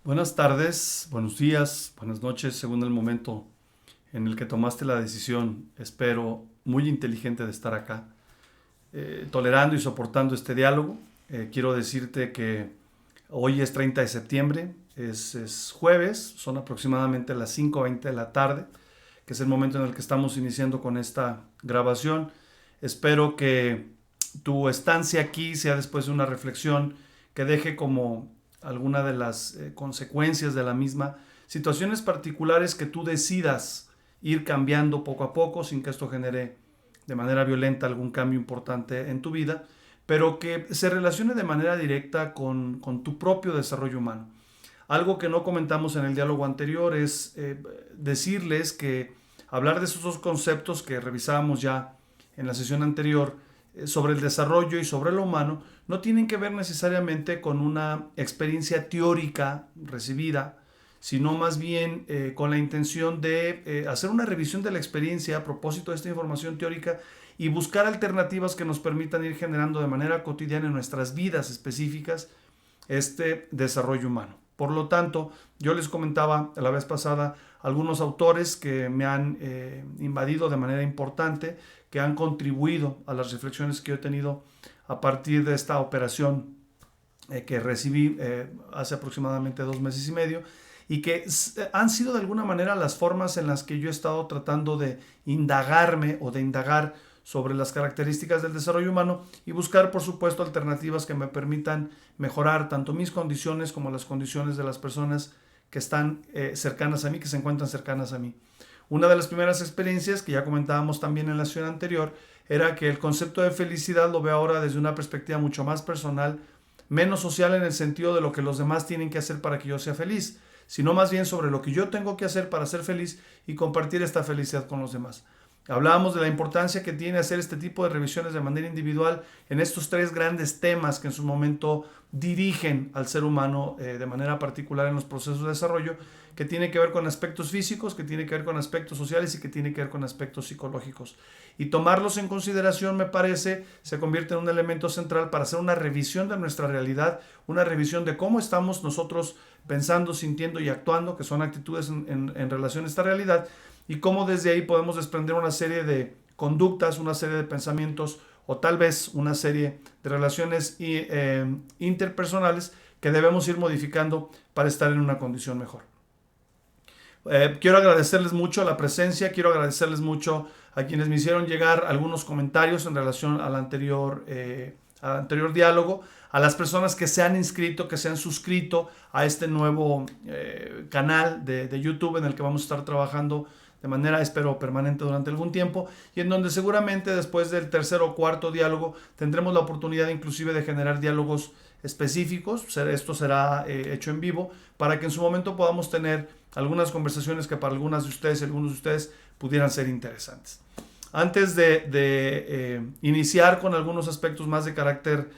Buenas tardes, buenos días, buenas noches, según el momento en el que tomaste la decisión, espero, muy inteligente de estar acá, tolerando y soportando este diálogo. Quiero decirte que hoy es 30 de septiembre, es jueves, son aproximadamente las 5:20 de la tarde, que es el momento en el que estamos iniciando con esta grabación. Espero que tu estancia aquí sea después de una reflexión que deje como alguna de las consecuencias de la misma, situaciones particulares que tú decidas ir cambiando poco a poco sin que esto genere de manera violenta algún cambio importante en tu vida, pero que se relacione de manera directa con tu propio desarrollo humano. Algo que no comentamos en el diálogo anterior es decirles que hablar de esos dos conceptos que revisábamos ya en la sesión anterior sobre el desarrollo y sobre lo humano no tienen que ver necesariamente con una experiencia teórica recibida, sino más bien con la intención de hacer una revisión de la experiencia a propósito de esta información teórica y buscar alternativas que nos permitan ir generando de manera cotidiana en nuestras vidas específicas este desarrollo humano. Por lo tanto, yo les comentaba la vez pasada algunos autores que me han invadido de manera importante, que han contribuido a las reflexiones que yo he tenido a partir de esta operación que recibí hace aproximadamente 2 meses y medio, y que han sido de alguna manera las formas en las que yo he estado tratando de indagarme o de indagar sobre las características del desarrollo humano y buscar, por supuesto, alternativas que me permitan mejorar tanto mis condiciones como las condiciones de las personas que están cercanas a mí, que se encuentran cercanas a mí. Una de las primeras experiencias que ya comentábamos también en la sesión anterior era que el concepto de felicidad lo veo ahora desde una perspectiva mucho más personal, menos social en el sentido de lo que los demás tienen que hacer para que yo sea feliz, sino más bien sobre lo que yo tengo que hacer para ser feliz y compartir esta felicidad con los demás. Hablábamos de la importancia que tiene hacer este tipo de revisiones de manera individual en estos tres grandes temas que en su momento dirigen al ser humano de manera particular en los procesos de desarrollo, que tiene que ver con aspectos físicos, que tiene que ver con aspectos sociales y que tiene que ver con aspectos psicológicos. Y tomarlos en consideración, me parece, se convierte en un elemento central para hacer una revisión de nuestra realidad, una revisión de cómo estamos nosotros pensando, sintiendo y actuando, que son actitudes en relación a esta realidad, y cómo desde ahí podemos desprender una serie de conductas, una serie de pensamientos o tal vez una serie de relaciones interpersonales que debemos ir modificando para estar en una condición mejor. Quiero agradecerles mucho la presencia, quiero agradecerles mucho a quienes me hicieron llegar algunos comentarios en relación al anterior diálogo, a las personas que se han inscrito, que se han suscrito a este nuevo canal de YouTube en el que vamos a estar trabajando de manera, espero, permanente durante algún tiempo, y en donde seguramente después del tercer o cuarto diálogo tendremos la oportunidad inclusive de generar diálogos específicos. Esto será hecho en vivo para que en su momento podamos tener algunas conversaciones que para algunas de ustedes y algunos de ustedes pudieran ser interesantes. Antes de iniciar con algunos aspectos más de carácter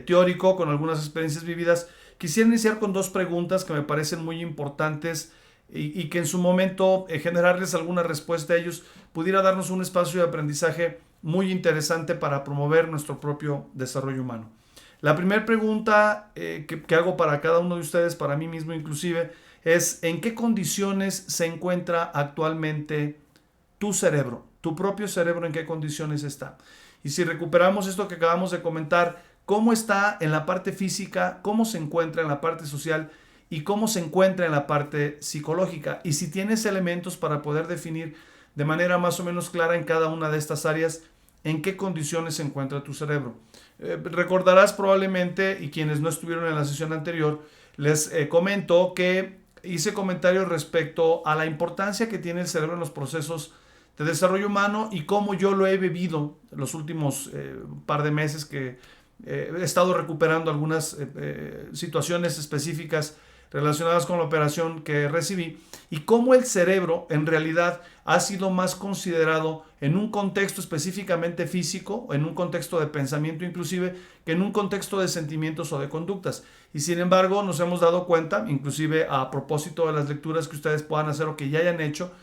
teórico, con algunas experiencias vividas, quisiera iniciar con dos preguntas que me parecen muy importantes y que en su momento generarles alguna respuesta a ellos pudiera darnos un espacio de aprendizaje muy interesante para promover nuestro propio desarrollo humano. La primera pregunta que hago para cada uno de ustedes, para mí mismo inclusive, es ¿en qué condiciones se encuentra actualmente tu cerebro? Tu propio cerebro, ¿en qué condiciones está? Y si recuperamos esto que acabamos de comentar, ¿cómo está en la parte física? ¿Cómo se encuentra en la parte social? ¿Y cómo se encuentra en la parte psicológica? Y si tienes elementos para poder definir de manera más o menos clara en cada una de estas áreas en qué condiciones se encuentra tu cerebro. Recordarás probablemente, y quienes no estuvieron en la sesión anterior, les comento que hice comentarios respecto a la importancia que tiene el cerebro en los procesos de desarrollo humano y cómo yo lo he vivido los últimos par de meses que he estado recuperando algunas situaciones específicas relacionadas con la operación que recibí y cómo el cerebro en realidad ha sido más considerado en un contexto específicamente físico, en un contexto de pensamiento inclusive, que en un contexto de sentimientos o de conductas. Y sin embargo nos hemos dado cuenta, inclusive a propósito de las lecturas que ustedes puedan hacer o que ya hayan hecho,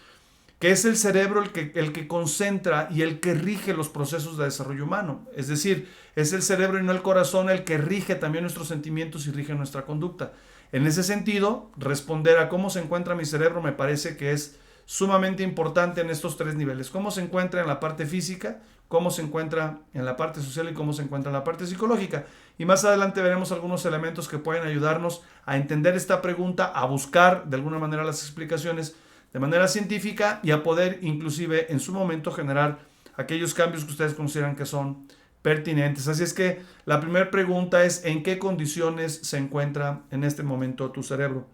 que es el cerebro el que concentra y el que rige los procesos de desarrollo humano. Es decir, es el cerebro y no el corazón el que rige también nuestros sentimientos y rige nuestra conducta. En ese sentido, responder a cómo se encuentra mi cerebro me parece que es sumamente importante en estos tres niveles. Cómo se encuentra en la parte física, cómo se encuentra en la parte social y cómo se encuentra en la parte psicológica. Y más adelante veremos algunos elementos que pueden ayudarnos a entender esta pregunta, a buscar de alguna manera las explicaciones de manera científica y a poder inclusive en su momento generar aquellos cambios que ustedes consideran que son pertinentes. Así es que la primera pregunta es: ¿en qué condiciones se encuentra en este momento tu cerebro?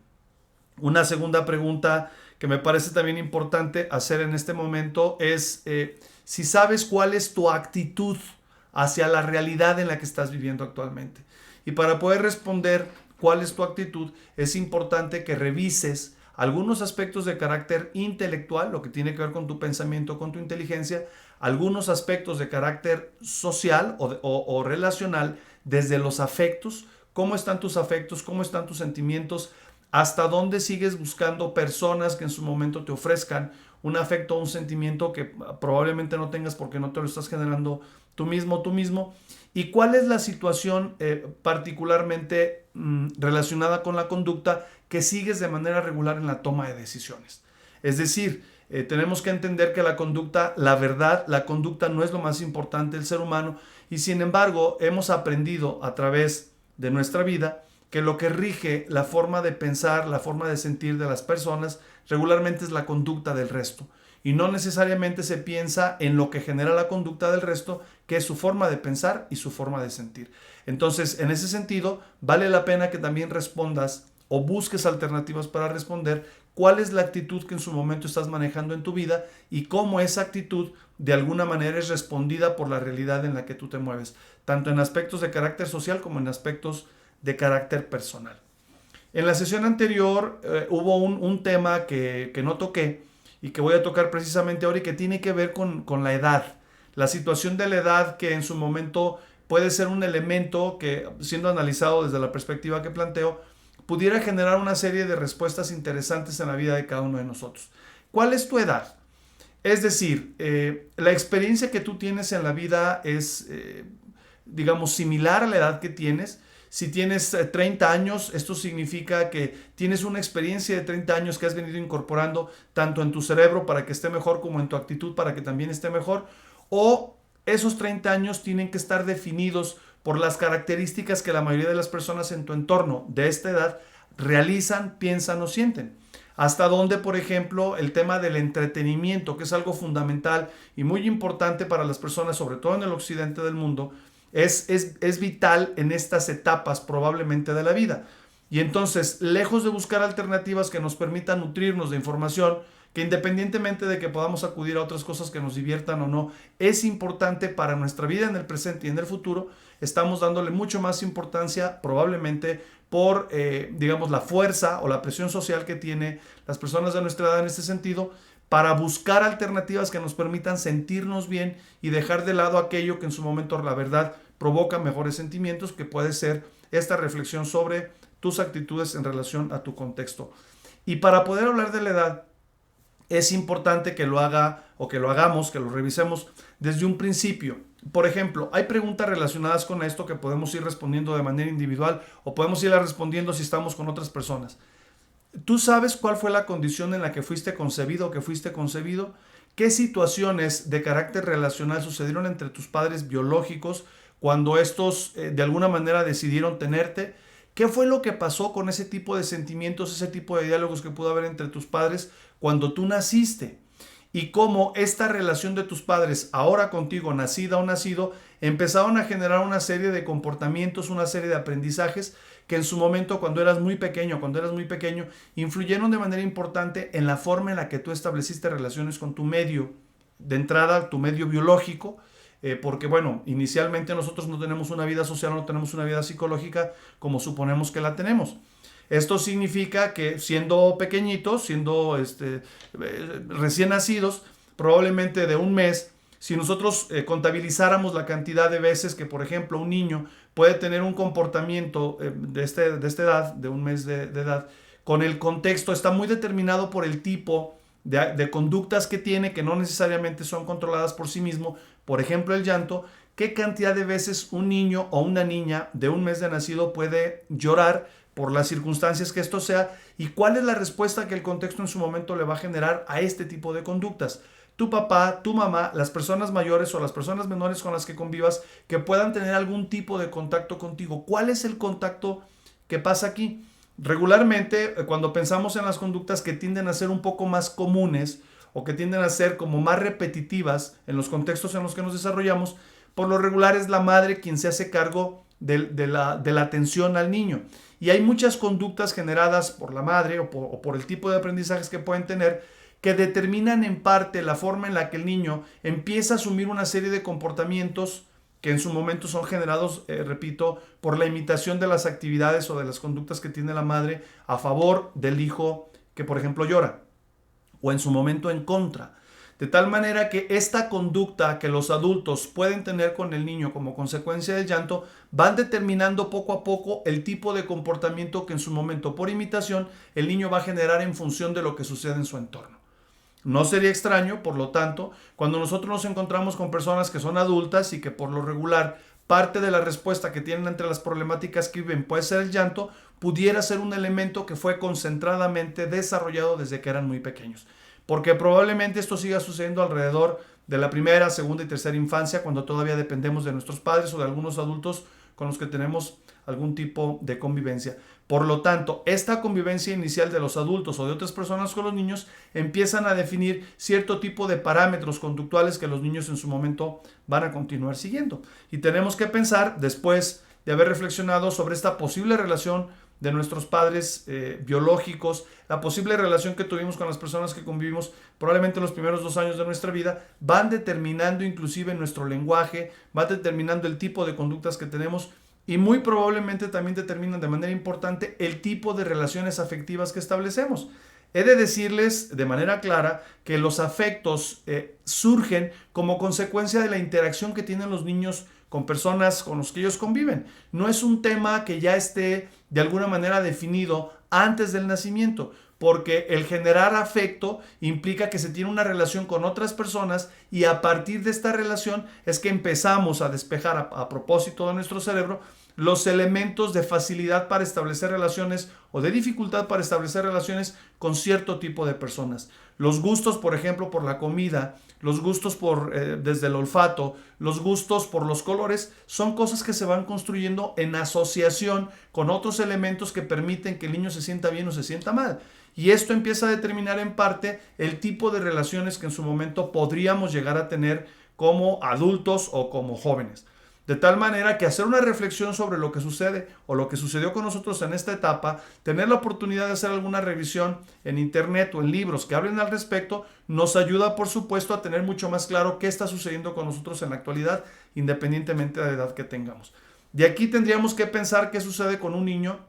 Una segunda pregunta que me parece también importante hacer en este momento es si sabes cuál es tu actitud hacia la realidad en la que estás viviendo actualmente. Y para poder responder cuál es tu actitud, es importante que revises algunos aspectos de carácter intelectual, lo que tiene que ver con tu pensamiento, con tu inteligencia, algunos aspectos de carácter social o relacional, desde los afectos, cómo están tus afectos, cómo están tus sentimientos, hasta dónde sigues buscando personas que en su momento te ofrezcan un afecto o un sentimiento que probablemente no tengas porque no te lo estás generando tú mismo, y cuál es la situación particularmente relacionada con la conducta que sigues de manera regular en la toma de decisiones. Es decir, tenemos que entender que la conducta, la verdad, la conducta no es lo más importante del ser humano, y sin embargo hemos aprendido a través de nuestra vida que lo que rige la forma de pensar, la forma de sentir de las personas regularmente es la conducta del resto. Y no necesariamente se piensa en lo que genera la conducta del resto, que es su forma de pensar y su forma de sentir. Entonces, en ese sentido, vale la pena que también respondas o busques alternativas para responder cuál es la actitud que en su momento estás manejando en tu vida y cómo esa actitud de alguna manera es respondida por la realidad en la que tú te mueves, tanto en aspectos de carácter social como en aspectos de carácter personal. En la sesión anterior hubo un tema que no toqué y que voy a tocar precisamente ahora y que tiene que ver con la edad. La situación de la edad, que en su momento puede ser un elemento que, siendo analizado desde la perspectiva que planteo, pudiera generar una serie de respuestas interesantes en la vida de cada uno de nosotros. ¿Cuál es tu edad? Es decir, la experiencia que tú tienes en la vida es, digamos, similar a la edad que tienes. Si tienes 30 años, esto significa que tienes una experiencia de 30 años que has venido incorporando tanto en tu cerebro para que esté mejor como en tu actitud para que también esté mejor. O esos 30 años tienen que estar definidos por las características que la mayoría de las personas en tu entorno de esta edad realizan, piensan o sienten. Hasta donde, por ejemplo, el tema del entretenimiento, que es algo fundamental y muy importante para las personas, sobre todo en el occidente del mundo, es vital en estas etapas probablemente de la vida. Y entonces, lejos de buscar alternativas que nos permitan nutrirnos de información, que independientemente de que podamos acudir a otras cosas que nos diviertan o no, es importante para nuestra vida en el presente y en el futuro, estamos dándole mucho más importancia probablemente por, digamos, la fuerza o la presión social que tienen las personas de nuestra edad en este sentido, para buscar alternativas que nos permitan sentirnos bien y dejar de lado aquello que en su momento, la verdad, provoca mejores sentimientos, que puede ser esta reflexión sobre tus actitudes en relación a tu contexto. Y para poder hablar de la edad, es importante que lo haga o que lo hagamos, que lo revisemos desde un principio. Por ejemplo, hay preguntas relacionadas con esto que podemos ir respondiendo de manera individual o podemos irlas respondiendo si estamos con otras personas. ¿Tú sabes cuál fue la condición en la que fuiste concebido o que fuiste concebido? ¿Qué situaciones de carácter relacional sucedieron entre tus padres biológicos cuando estos de alguna manera decidieron tenerte? ¿Qué fue lo que pasó con ese tipo de sentimientos, ese tipo de diálogos que pudo haber entre tus padres cuando tú naciste? Y cómo esta relación de tus padres, ahora contigo, nacida o nacido, empezaron a generar una serie de comportamientos, una serie de aprendizajes que en su momento, cuando eras muy pequeño, influyeron de manera importante en la forma en la que tú estableciste relaciones con tu medio, de entrada, tu medio biológico, porque bueno, inicialmente nosotros no tenemos una vida social, no tenemos una vida psicológica como suponemos que la tenemos. Esto significa que siendo pequeñitos, siendo recién nacidos, probablemente de un mes, si nosotros contabilizáramos la cantidad de veces que, por ejemplo, un niño puede tener un comportamiento de esta edad, de un mes de edad, con el contexto, está muy determinado por el tipo de conductas que tiene que no necesariamente son controladas por sí mismo, por ejemplo el llanto, qué cantidad de veces un niño o una niña de un mes de nacido puede llorar por las circunstancias que esto sea y cuál es la respuesta que el contexto en su momento le va a generar a este tipo de conductas. Tu papá, tu mamá, las personas mayores o las personas menores con las que convivas que puedan tener algún tipo de contacto contigo. ¿Cuál es el contacto que pasa aquí? Regularmente, cuando pensamos en las conductas que tienden a ser un poco más comunes o que tienden a ser como más repetitivas en los contextos en los que nos desarrollamos, por lo regular es la madre quien se hace cargo de la atención al niño. Y hay muchas conductas generadas por la madre o por el tipo de aprendizajes que pueden tener que determinan en parte la forma en la que el niño empieza a asumir una serie de comportamientos que en su momento son generados, repito, por la imitación de las actividades o de las conductas que tiene la madre a favor del hijo que, por ejemplo, llora, o en su momento en contra. De tal manera que esta conducta que los adultos pueden tener con el niño como consecuencia del llanto van determinando poco a poco el tipo de comportamiento que en su momento por imitación el niño va a generar en función de lo que sucede en su entorno. No sería extraño, por lo tanto, cuando nosotros nos encontramos con personas que son adultas y que por lo regular parte de la respuesta que tienen entre las problemáticas que viven puede ser el llanto, pudiera ser un elemento que fue concentradamente desarrollado desde que eran muy pequeños. Porque probablemente esto siga sucediendo alrededor de la primera, segunda y tercera infancia, cuando todavía dependemos de nuestros padres o de algunos adultos con los que tenemos algún tipo de convivencia. Por lo tanto, esta convivencia inicial de los adultos o de otras personas con los niños empiezan a definir cierto tipo de parámetros conductuales que los niños en su momento van a continuar siguiendo. Y tenemos que pensar, después de haber reflexionado sobre esta posible relación de nuestros padres biológicos, la posible relación que tuvimos con las personas que convivimos probablemente los primeros 2 años de nuestra vida, van determinando inclusive nuestro lenguaje, va determinando el tipo de conductas que tenemos y muy probablemente también determinan de manera importante el tipo de relaciones afectivas que establecemos. He de decirles de manera clara que los afectos surgen como consecuencia de la interacción que tienen los niños con personas con los que ellos conviven. No es un tema que ya esté de alguna manera definido antes del nacimiento, porque el generar afecto implica que se tiene una relación con otras personas y a partir de esta relación es que empezamos a despejar a propósito de nuestro cerebro los elementos de facilidad para establecer relaciones o de dificultad para establecer relaciones con cierto tipo de personas. Los gustos, por ejemplo, por la comida, los gustos desde el olfato, los gustos por los colores, son cosas que se van construyendo en asociación con otros elementos que permiten que el niño se sienta bien o se sienta mal. Y esto empieza a determinar en parte el tipo de relaciones que en su momento podríamos llegar a tener como adultos o como jóvenes. De tal manera que hacer una reflexión sobre lo que sucede o lo que sucedió con nosotros en esta etapa, tener la oportunidad de hacer alguna revisión en internet o en libros que hablen al respecto, nos ayuda por supuesto a tener mucho más claro qué está sucediendo con nosotros en la actualidad, independientemente de la edad que tengamos. De aquí tendríamos que pensar qué sucede con un niño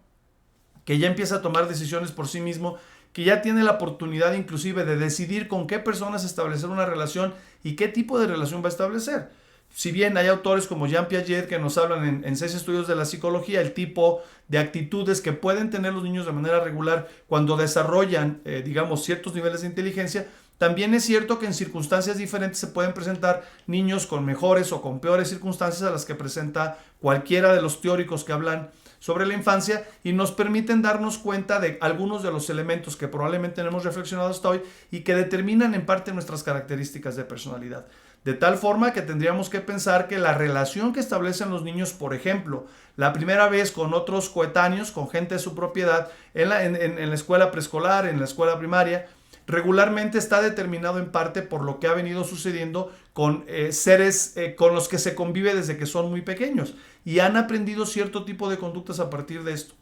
que ya empieza a tomar decisiones por sí mismo, que ya tiene la oportunidad inclusive de decidir con qué personas establecer una relación y qué tipo de relación va a establecer. Si bien hay autores como Jean Piaget que nos hablan en 6 estudios de la psicología, el tipo de actitudes que pueden tener los niños de manera regular cuando desarrollan, digamos, ciertos niveles de inteligencia, también es cierto que en circunstancias diferentes se pueden presentar niños con mejores o con peores circunstancias a las que presenta cualquiera de los teóricos que hablan sobre la infancia y nos permiten darnos cuenta de algunos de los elementos que probablemente no hemos reflexionado hasta hoy y que determinan en parte nuestras características de personalidad. De tal forma que tendríamos que pensar que la relación que establecen los niños, por ejemplo, la primera vez con otros coetáneos, con gente de su propiedad, en la escuela preescolar, en la escuela primaria, regularmente está determinado en parte por lo que ha venido sucediendo con seres con los que se convive desde que son muy pequeños y han aprendido cierto tipo de conductas a partir de esto.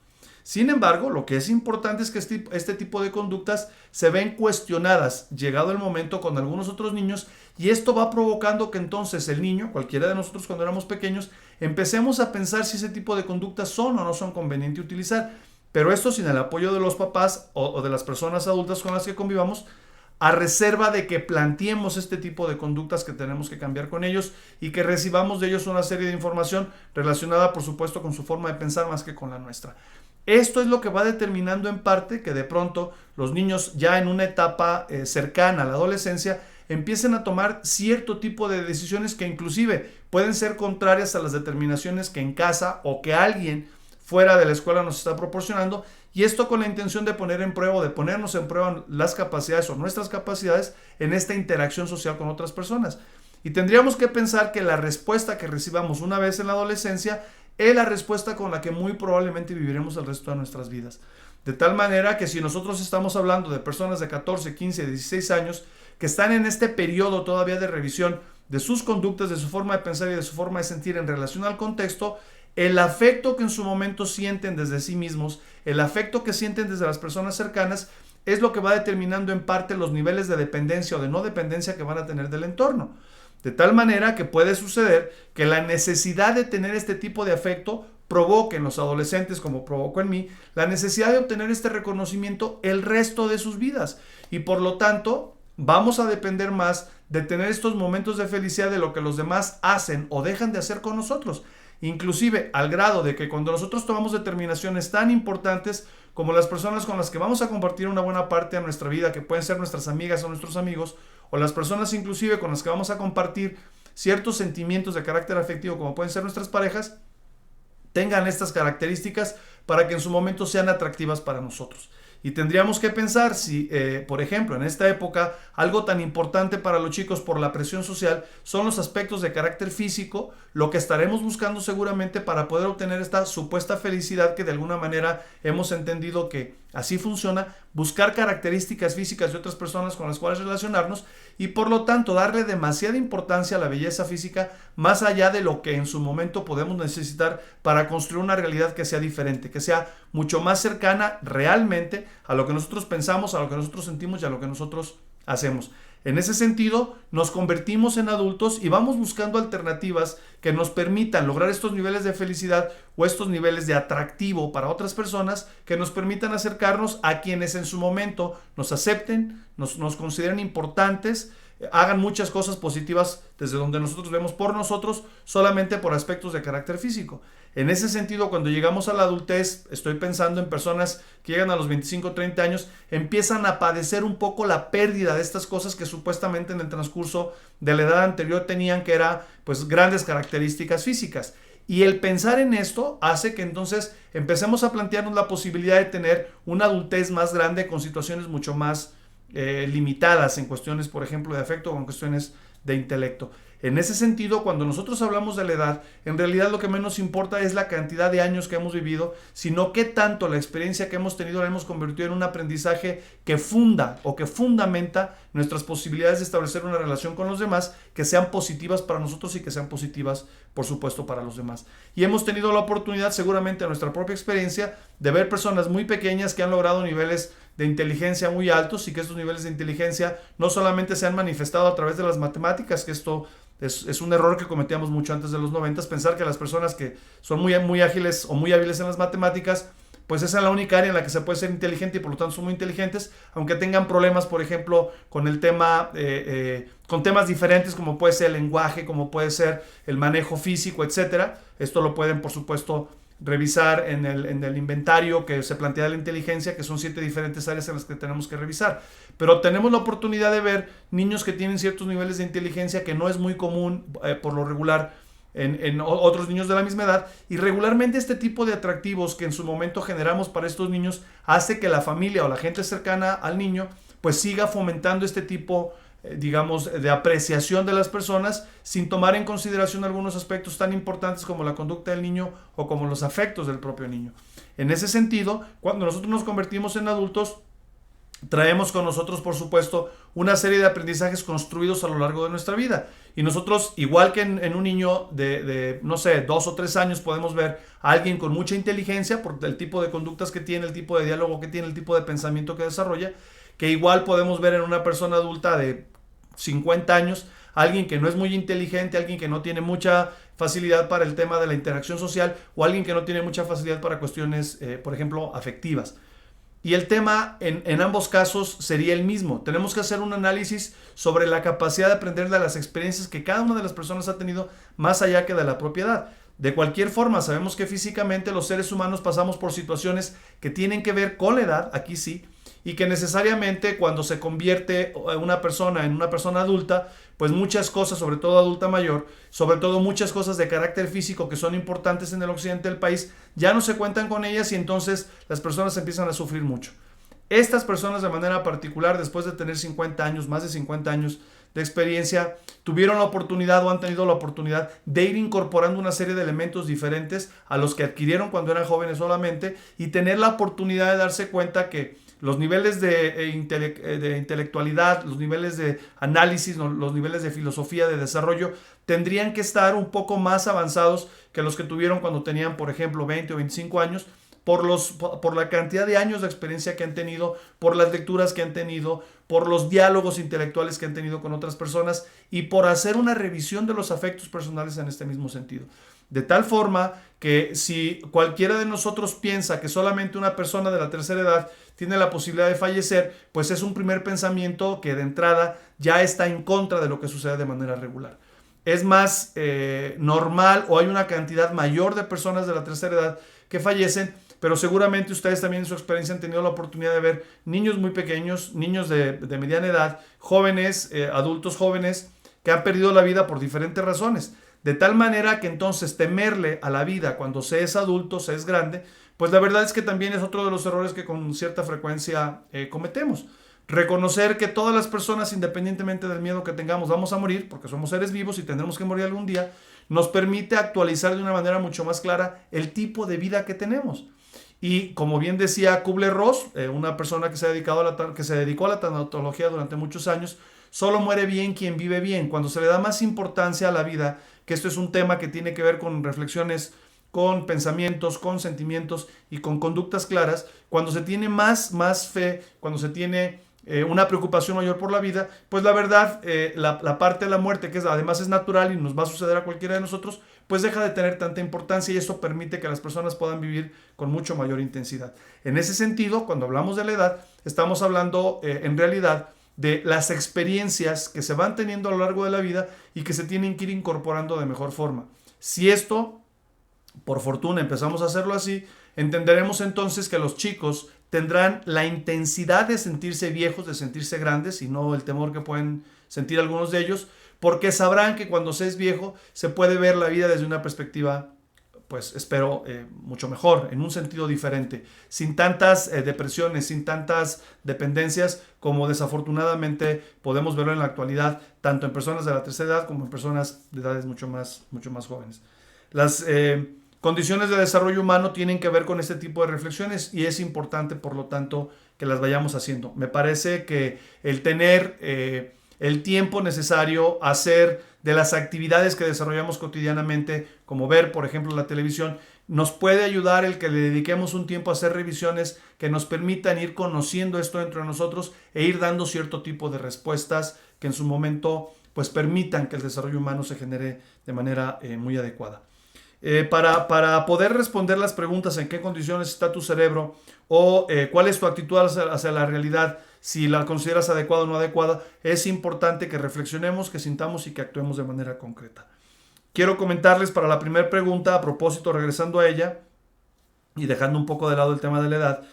Sin embargo, lo que es importante es que este tipo de conductas se ven cuestionadas llegado el momento con algunos otros niños y esto va provocando que entonces el niño, cualquiera de nosotros cuando éramos pequeños, empecemos a pensar si ese tipo de conductas son o no son convenientes utilizar. Pero esto sin el apoyo de los papás o de las personas adultas con las que convivamos, a reserva de que planteemos este tipo de conductas que tenemos que cambiar con ellos y que recibamos de ellos una serie de información relacionada, por supuesto, con su forma de pensar más que con la nuestra. Esto es lo que va determinando en parte que de pronto los niños ya en una etapa cercana a la adolescencia empiecen a tomar cierto tipo de decisiones que inclusive pueden ser contrarias a las determinaciones que en casa o que alguien fuera de la escuela nos está proporcionando, y esto con la intención de poner en prueba o de ponernos en prueba las capacidades o nuestras capacidades en esta interacción social con otras personas. Y tendríamos que pensar que la respuesta que recibamos una vez en la adolescencia es la respuesta con la que muy probablemente viviremos el resto de nuestras vidas. De tal manera que si nosotros estamos hablando de personas de 14, 15, 16 años que están en este periodo todavía de revisión de sus conductas, de su forma de pensar y de su forma de sentir en relación al contexto, el afecto que en su momento sienten desde sí mismos, el afecto que sienten desde las personas cercanas, es lo que va determinando en parte los niveles de dependencia o de no dependencia que van a tener del entorno. De tal manera que puede suceder que la necesidad de tener este tipo de afecto provoque en los adolescentes, como provocó en mí, la necesidad de obtener este reconocimiento el resto de sus vidas. Y por lo tanto, vamos a depender más de tener estos momentos de felicidad de lo que los demás hacen o dejan de hacer con nosotros. Inclusive al grado de que cuando nosotros tomamos determinaciones tan importantes como las personas con las que vamos a compartir una buena parte de nuestra vida, que pueden ser nuestras amigas o nuestros amigos, o las personas inclusive con las que vamos a compartir ciertos sentimientos de carácter afectivo, como pueden ser nuestras parejas, tengan estas características para que en su momento sean atractivas para nosotros. Y tendríamos que pensar si, por ejemplo, en esta época, algo tan importante para los chicos por la presión social son los aspectos de carácter físico, lo que estaremos buscando seguramente para poder obtener esta supuesta felicidad que de alguna manera hemos entendido que así funciona, buscar características físicas de otras personas con las cuales relacionarnos y por lo tanto darle demasiada importancia a la belleza física más allá de lo que en su momento podemos necesitar para construir una realidad que sea diferente, que sea mucho más cercana realmente a lo que nosotros pensamos, a lo que nosotros sentimos y a lo que nosotros hacemos. En ese sentido, nos convertimos en adultos y vamos buscando alternativas que nos permitan lograr estos niveles de felicidad o estos niveles de atractivo para otras personas que nos permitan acercarnos a quienes en su momento nos acepten, nos consideren importantes, hagan muchas cosas positivas desde donde nosotros vemos por nosotros, solamente por aspectos de carácter físico. En ese sentido, cuando llegamos a la adultez, estoy pensando en personas que llegan a los 25 o 30 años, empiezan a padecer un poco la pérdida de estas cosas que supuestamente en el transcurso de la edad anterior tenían, que eran pues grandes características físicas. Y el pensar en esto hace que entonces empecemos a plantearnos la posibilidad de tener una adultez más grande con situaciones mucho más limitadas en cuestiones, por ejemplo, de afecto o en cuestiones de intelecto. En ese sentido, cuando nosotros hablamos de la edad, en realidad lo que menos importa es la cantidad de años que hemos vivido, sino qué tanto la experiencia que hemos tenido la hemos convertido en un aprendizaje que funda o que fundamenta nuestras posibilidades de establecer una relación con los demás que sean positivas para nosotros y que sean positivas, por supuesto, para los demás. Y hemos tenido la oportunidad, seguramente en nuestra propia experiencia, de ver personas muy pequeñas que han logrado niveles de inteligencia muy altos y que estos niveles de inteligencia no solamente se han manifestado a través de las matemáticas, que esto es un error que cometíamos mucho antes de los 90, pensar que las personas que son muy ágiles o muy hábiles en las matemáticas, pues esa es la única área en la que se puede ser inteligente y por lo tanto son muy inteligentes, aunque tengan problemas, por ejemplo, con el tema, con temas diferentes como puede ser el lenguaje, como puede ser el manejo físico, etcétera. Esto lo pueden, por supuesto, revisar en el inventario que se plantea de la inteligencia, que son 7 diferentes áreas en las que tenemos que revisar. Pero tenemos la oportunidad de ver niños que tienen ciertos niveles de inteligencia que no es muy común por lo regular en otros niños de la misma edad, y regularmente este tipo de atractivos que en su momento generamos para estos niños hace que la familia o la gente cercana al niño pues siga fomentando este tipo digamos, de apreciación de las personas sin tomar en consideración algunos aspectos tan importantes como la conducta del niño o como los afectos del propio niño. En ese sentido, cuando nosotros nos convertimos en adultos, traemos con nosotros, por supuesto, una serie de aprendizajes construidos a lo largo de nuestra vida. Y nosotros, igual que en un niño no sé, 2 o 3 años, podemos ver a alguien con mucha inteligencia por el tipo de conductas que tiene, el tipo de diálogo que tiene, el tipo de pensamiento que desarrolla, que igual podemos ver en una persona adulta de 50 años, alguien que no es muy inteligente, alguien que no tiene mucha facilidad para el tema de la interacción social o alguien que no tiene mucha facilidad para cuestiones, por ejemplo, afectivas. Y el tema en ambos casos sería el mismo. Tenemos que hacer un análisis sobre la capacidad de aprender de las experiencias que cada una de las personas ha tenido más allá que de la propiedad. De cualquier forma, sabemos que físicamente los seres humanos pasamos por situaciones que tienen que ver con la edad, aquí sí, y que necesariamente cuando se convierte una persona en una persona adulta, pues muchas cosas, sobre todo adulta mayor, sobre todo muchas cosas de carácter físico que son importantes en el occidente del país, ya no se cuentan con ellas y entonces las personas empiezan a sufrir mucho. Estas personas de manera particular, después de tener 50 años, más de 50 años de experiencia, tuvieron la oportunidad o han tenido la oportunidad de ir incorporando una serie de elementos diferentes a los que adquirieron cuando eran jóvenes solamente y tener la oportunidad de darse cuenta que los niveles de intelectualidad, los niveles de análisis, los niveles de filosofía, de desarrollo, tendrían que estar un poco más avanzados que los que tuvieron cuando tenían, por ejemplo, 20 o 25 años, por la cantidad de años de experiencia que han tenido, por las lecturas que han tenido, por los diálogos intelectuales que han tenido con otras personas y por hacer una revisión de los afectos personales en este mismo sentido. De tal forma que si cualquiera de nosotros piensa que solamente una persona de la tercera edad tiene la posibilidad de fallecer, pues es un primer pensamiento que de entrada ya está en contra de lo que sucede de manera regular. Es más normal o hay una cantidad mayor de personas de la tercera edad que fallecen, pero seguramente ustedes también en su experiencia han tenido la oportunidad de ver niños muy pequeños, niños de mediana edad, jóvenes, adultos jóvenes que han perdido la vida por diferentes razones. De tal manera que entonces temerle a la vida cuando se es adulto, se es grande, pues la verdad es que también es otro de los errores que con cierta frecuencia cometemos. Reconocer que todas las personas, independientemente del miedo que tengamos, vamos a morir, porque somos seres vivos y tendremos que morir algún día, nos permite actualizar de una manera mucho más clara el tipo de vida que tenemos. Y como bien decía Kubler-Ross, una persona que se dedicó a la tanatología durante muchos años, solo muere bien quien vive bien. Cuando se le da más importancia a la vida, que esto es un tema que tiene que ver con reflexiones, con pensamientos, con sentimientos y con conductas claras, cuando se tiene más fe, cuando se tiene una preocupación mayor por la vida, pues la verdad, la parte de la muerte, que además es natural y nos va a suceder a cualquiera de nosotros, pues deja de tener tanta importancia y eso permite que las personas puedan vivir con mucho mayor intensidad. En ese sentido, cuando hablamos de la edad, estamos hablando en realidad de las experiencias que se van teniendo a lo largo de la vida y que se tienen que ir incorporando de mejor forma. Si esto, por fortuna, empezamos a hacerlo así, entenderemos entonces que los chicos tendrán la intensidad de sentirse viejos, de sentirse grandes y no el temor que pueden sentir algunos de ellos, porque sabrán que cuando se es viejo se puede ver la vida desde una perspectiva, pues espero, mucho mejor, en un sentido diferente, sin tantas depresiones, sin tantas dependencias como desafortunadamente podemos verlo en la actualidad, tanto en personas de la tercera edad como en personas de edades mucho más jóvenes. Las condiciones de desarrollo humano tienen que ver con este tipo de reflexiones y es importante, por lo tanto, que las vayamos haciendo. Me parece que el tener el tiempo necesario, hacer de las actividades que desarrollamos cotidianamente, como ver, por ejemplo, la televisión, nos puede ayudar el que le dediquemos un tiempo a hacer revisiones que nos permitan ir conociendo esto dentro de nosotros e ir dando cierto tipo de respuestas que en su momento pues permitan que el desarrollo humano se genere de manera muy adecuada. Para poder responder las preguntas en qué condiciones está tu cerebro o cuál es tu actitud hacia la realidad, si la consideras adecuada o no adecuada, es importante que reflexionemos, que sintamos y que actuemos de manera concreta. Quiero comentarles para la primera pregunta, a propósito, regresando a ella y dejando un poco de lado el tema de la edad,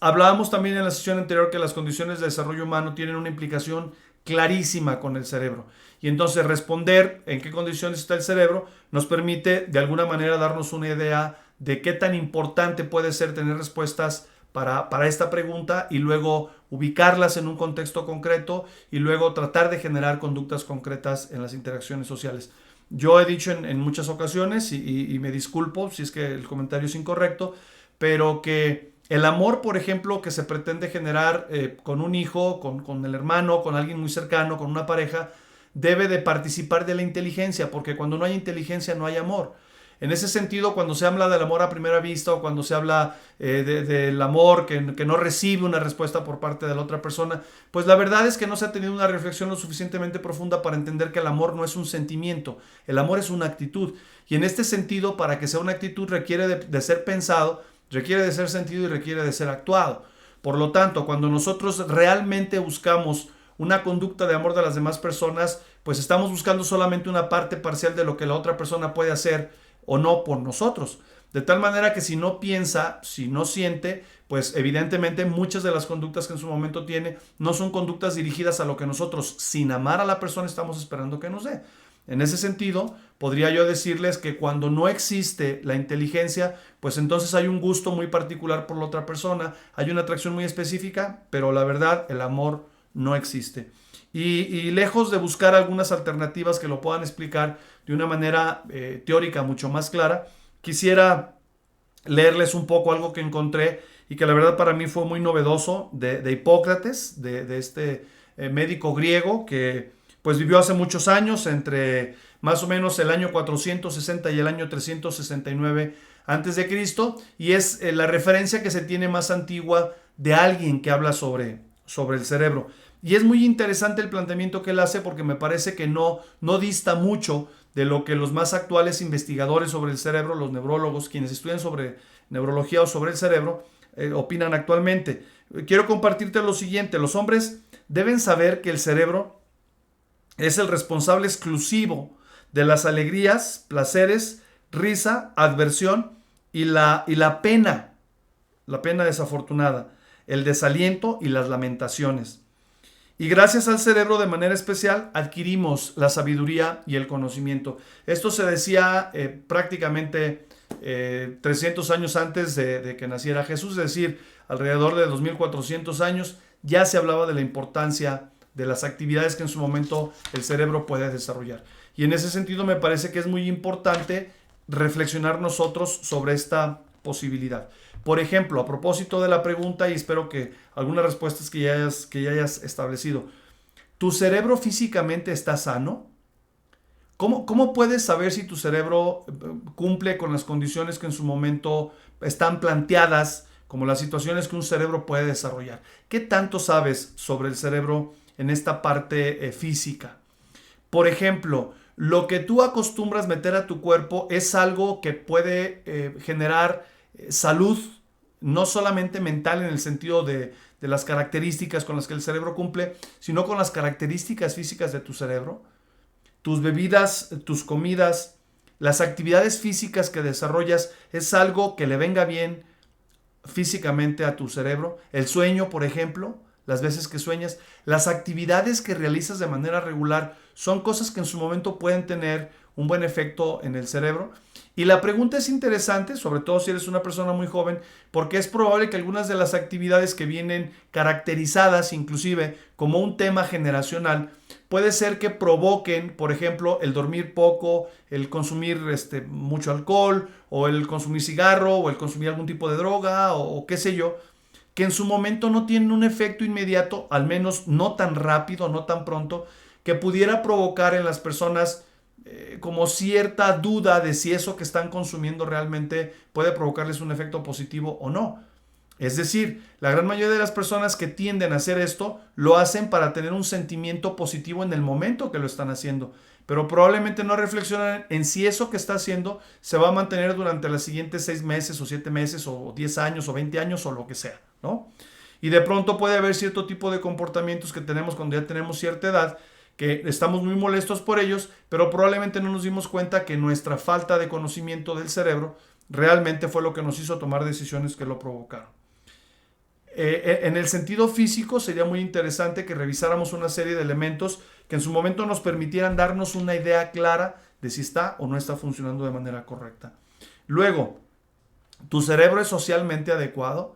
hablábamos también en la sesión anterior que las condiciones de desarrollo humano tienen una implicación clarísima con el cerebro. Y entonces responder en qué condiciones está el cerebro nos permite de alguna manera darnos una idea de qué tan importante puede ser tener respuestas para esta pregunta y luego ubicarlas en un contexto concreto y luego tratar de generar conductas concretas en las interacciones sociales. Yo he dicho en muchas ocasiones y me disculpo si es que el comentario es incorrecto, pero que el amor, por ejemplo, que se pretende generar con un hijo, con el hermano, con alguien muy cercano, con una pareja, debe de participar de la inteligencia, porque cuando no hay inteligencia no hay amor. En ese sentido, cuando se habla del amor a primera vista o cuando se habla del amor que no recibe una respuesta por parte de la otra persona, pues la verdad es que no se ha tenido una reflexión lo suficientemente profunda para entender que el amor no es un sentimiento, el amor es una actitud. Y en este sentido, para que sea una actitud requiere de ser pensado, requiere de ser sentido y requiere de ser actuado. Por lo tanto, cuando nosotros realmente buscamos una conducta de amor de las demás personas, pues estamos buscando solamente una parte parcial de lo que la otra persona puede hacer o no por nosotros. De tal manera que si no piensa, si no siente, pues evidentemente muchas de las conductas que en su momento tiene no son conductas dirigidas a lo que nosotros, sin amar a la persona, estamos esperando que nos dé. En ese sentido, podría yo decirles que cuando no existe la inteligencia, pues entonces hay un gusto muy particular por la otra persona, hay una atracción muy específica, pero la verdad, el amor no existe. Y lejos de buscar algunas alternativas que lo puedan explicar de una manera teórica mucho más clara, quisiera leerles un poco algo que encontré y que la verdad para mí fue muy novedoso de Hipócrates, de este médico griego que pues vivió hace muchos años, entre más o menos el año 460 y el año 369 antes de Cristo, y es la referencia que se tiene más antigua de alguien que habla sobre el cerebro. Y es muy interesante el planteamiento que él hace porque me parece que no dista mucho de lo que los más actuales investigadores sobre el cerebro, los neurólogos, quienes estudian sobre neurología o sobre el cerebro, opinan actualmente. Quiero compartirte lo siguiente: los hombres deben saber que el cerebro es el responsable exclusivo de las alegrías, placeres, risa, adversión y la pena desafortunada, el desaliento y las lamentaciones. Y gracias al cerebro de manera especial adquirimos la sabiduría y el conocimiento. Esto se decía prácticamente 300 años antes de que naciera Jesús, es decir, alrededor de 2400 años ya se hablaba de la importancia de las actividades que en su momento el cerebro puede desarrollar. Y en ese sentido me parece que es muy importante reflexionar nosotros sobre esta posibilidad. Por ejemplo, a propósito de la pregunta, y espero que algunas respuestas que ya hayas establecido, ¿tu cerebro físicamente está sano? ¿Cómo puedes saber si tu cerebro cumple con las condiciones que en su momento están planteadas, como las situaciones que un cerebro puede desarrollar? ¿Qué tanto sabes sobre el cerebro en esta parte física? Por ejemplo, lo que tú acostumbras meter a tu cuerpo es algo que puede generar salud, no solamente mental en el sentido de las características con las que el cerebro cumple, sino con las características físicas de tu cerebro. Tus bebidas, tus comidas, las actividades físicas que desarrollas, es algo que le venga bien físicamente a tu cerebro. El sueño, por ejemplo, las veces que sueñas, las actividades que realizas de manera regular, son cosas que en su momento pueden tener un buen efecto en el cerebro. Y la pregunta es interesante, sobre todo si eres una persona muy joven, porque es probable que algunas de las actividades que vienen caracterizadas inclusive como un tema generacional, puede ser que provoquen, por ejemplo, el dormir poco, el consumir mucho alcohol, o el consumir cigarro, o el consumir algún tipo de droga, o qué sé yo, que en su momento no tienen un efecto inmediato, al menos no tan rápido, no tan pronto, que pudiera provocar en las personas como cierta duda de si eso que están consumiendo realmente puede provocarles un efecto positivo o no. Es decir, la gran mayoría de las personas que tienden a hacer esto lo hacen para tener un sentimiento positivo en el momento que lo están haciendo, pero probablemente no reflexionan en si eso que está haciendo se va a mantener durante los siguientes 6 meses o 7 meses o 10 años o 20 años o lo que sea, ¿no? Y de pronto puede haber cierto tipo de comportamientos que tenemos cuando ya tenemos cierta edad, que estamos muy molestos por ellos, pero probablemente no nos dimos cuenta que nuestra falta de conocimiento del cerebro realmente fue lo que nos hizo tomar decisiones que lo provocaron. En el sentido físico sería muy interesante que revisáramos una serie de elementos que en su momento nos permitieran darnos una idea clara de si está o no está funcionando de manera correcta. Luego, tu cerebro es socialmente adecuado,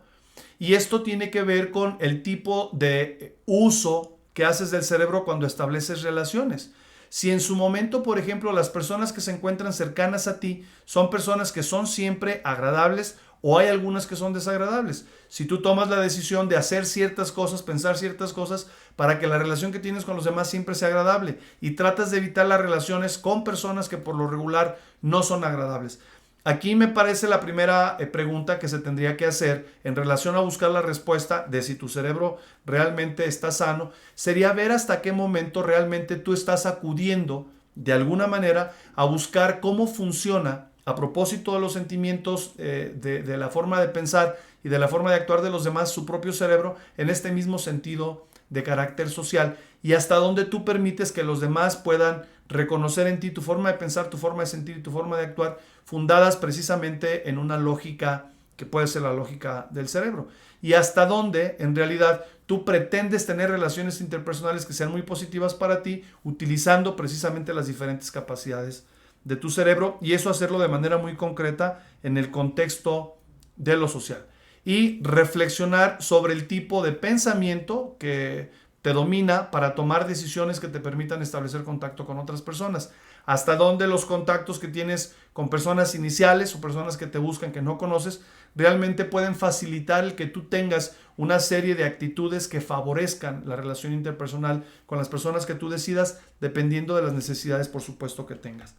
y esto tiene que ver con el tipo de uso que haces del cerebro cuando estableces relaciones. Si en su momento, por ejemplo, las personas que se encuentran cercanas a ti son personas que son siempre agradables, o hay algunas que son desagradables. Si tú tomas la decisión de hacer ciertas cosas, pensar ciertas cosas, para que la relación que tienes con los demás siempre sea agradable, y tratas de evitar las relaciones con personas que por lo regular no son agradables. Aquí me parece la primera pregunta que se tendría que hacer en relación a buscar la respuesta de si tu cerebro realmente está sano, sería ver hasta qué momento realmente tú estás acudiendo de alguna manera a buscar cómo funciona, a propósito de los sentimientos, de la forma de pensar y de la forma de actuar de los demás, su propio cerebro en este mismo sentido de carácter social y hasta dónde tú permites que los demás puedan reconocer en ti tu forma de pensar, tu forma de sentir y tu forma de actuar, fundadas precisamente en una lógica que puede ser la lógica del cerebro. Y hasta dónde en realidad tú pretendes tener relaciones interpersonales que sean muy positivas para ti, utilizando precisamente las diferentes capacidades de tu cerebro, y eso hacerlo de manera muy concreta en el contexto de lo social. Y reflexionar sobre el tipo de pensamiento que te domina para tomar decisiones que te permitan establecer contacto con otras personas. Hasta dónde los contactos que tienes con personas iniciales o personas que te buscan que no conoces realmente pueden facilitar el que tú tengas una serie de actitudes que favorezcan la relación interpersonal con las personas que tú decidas, dependiendo de las necesidades, por supuesto, que tengas.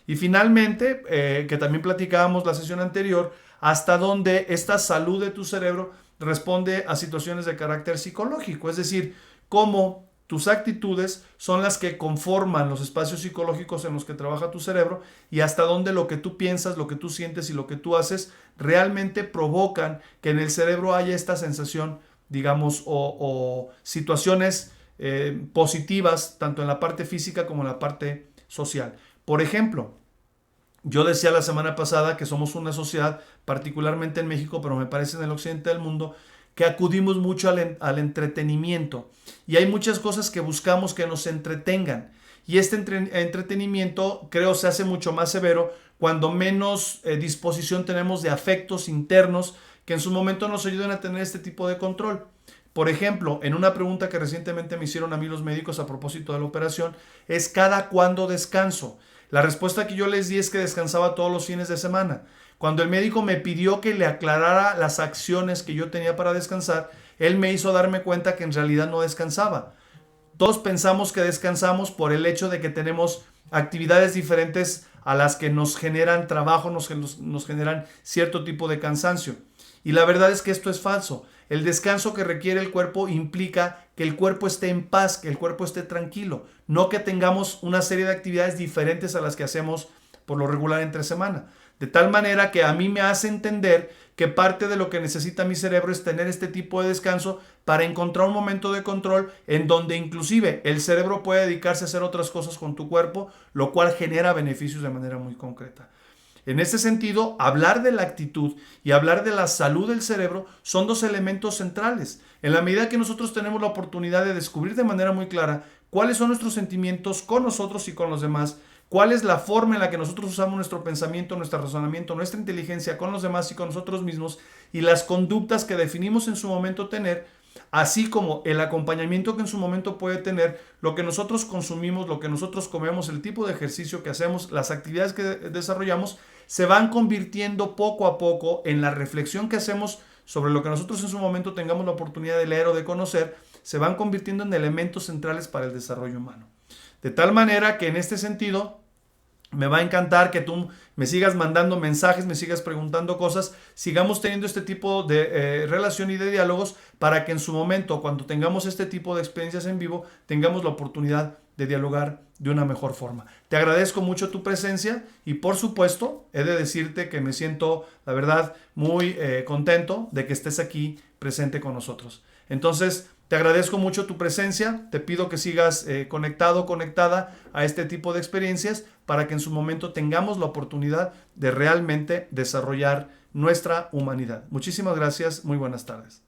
Y finalmente, que también platicábamos la sesión anterior, hasta dónde esta salud de tu cerebro responde a situaciones de carácter psicológico, es decir, cómo tus actitudes son las que conforman los espacios psicológicos en los que trabaja tu cerebro y hasta dónde lo que tú piensas, lo que tú sientes y lo que tú haces realmente provocan que en el cerebro haya esta sensación, digamos, o situaciones positivas, tanto en la parte física como en la parte social. Por ejemplo, yo decía la semana pasada que somos una sociedad, particularmente en México, pero me parece en el occidente del mundo, que acudimos mucho al entretenimiento. Y hay muchas cosas que buscamos que nos entretengan. Y este entretenimiento, creo, se hace mucho más severo cuando menos disposición tenemos de afectos internos que en su momento nos ayuden a tener este tipo de control. Por ejemplo, en una pregunta que recientemente me hicieron a mí los médicos a propósito de la operación, es ¿cada cuándo descanso? La respuesta que yo les di es que descansaba todos los fines de semana. Cuando el médico me pidió que le aclarara las acciones que yo tenía para descansar, él me hizo darme cuenta que en realidad no descansaba. Todos pensamos que descansamos por el hecho de que tenemos actividades diferentes a las que nos generan trabajo, nos generan cierto tipo de cansancio. Y la verdad es que esto es falso. El descanso que requiere el cuerpo implica que el cuerpo esté en paz, que el cuerpo esté tranquilo, no que tengamos una serie de actividades diferentes a las que hacemos por lo regular entre semana. De tal manera que a mí me hace entender que parte de lo que necesita mi cerebro es tener este tipo de descanso para encontrar un momento de control en donde inclusive el cerebro puede dedicarse a hacer otras cosas con tu cuerpo, lo cual genera beneficios de manera muy concreta. En ese sentido, hablar de la actitud y hablar de la salud del cerebro son dos elementos centrales. En la medida que nosotros tenemos la oportunidad de descubrir de manera muy clara cuáles son nuestros sentimientos con nosotros y con los demás, cuál es la forma en la que nosotros usamos nuestro pensamiento, nuestro razonamiento, nuestra inteligencia con los demás y con nosotros mismos, y las conductas que definimos en su momento tener, así como el acompañamiento que en su momento puede tener lo que nosotros consumimos, lo que nosotros comemos, el tipo de ejercicio que hacemos, las actividades que desarrollamos, se van convirtiendo poco a poco en la reflexión que hacemos sobre lo que nosotros en su momento tengamos la oportunidad de leer o de conocer, se van convirtiendo en elementos centrales para el desarrollo humano. De tal manera que en este sentido, me va a encantar que tú me sigas mandando mensajes, me sigas preguntando cosas, sigamos teniendo este tipo de relación y de diálogos para que en su momento, cuando tengamos este tipo de experiencias en vivo, tengamos la oportunidad de dialogar de una mejor forma. Te agradezco mucho tu presencia y por supuesto he de decirte que me siento, la verdad, muy contento de que estés aquí presente con nosotros. Entonces, te agradezco mucho tu presencia, te pido que sigas conectado, conectada a este tipo de experiencias para que en su momento tengamos la oportunidad de realmente desarrollar nuestra humanidad. Muchísimas gracias, muy buenas tardes.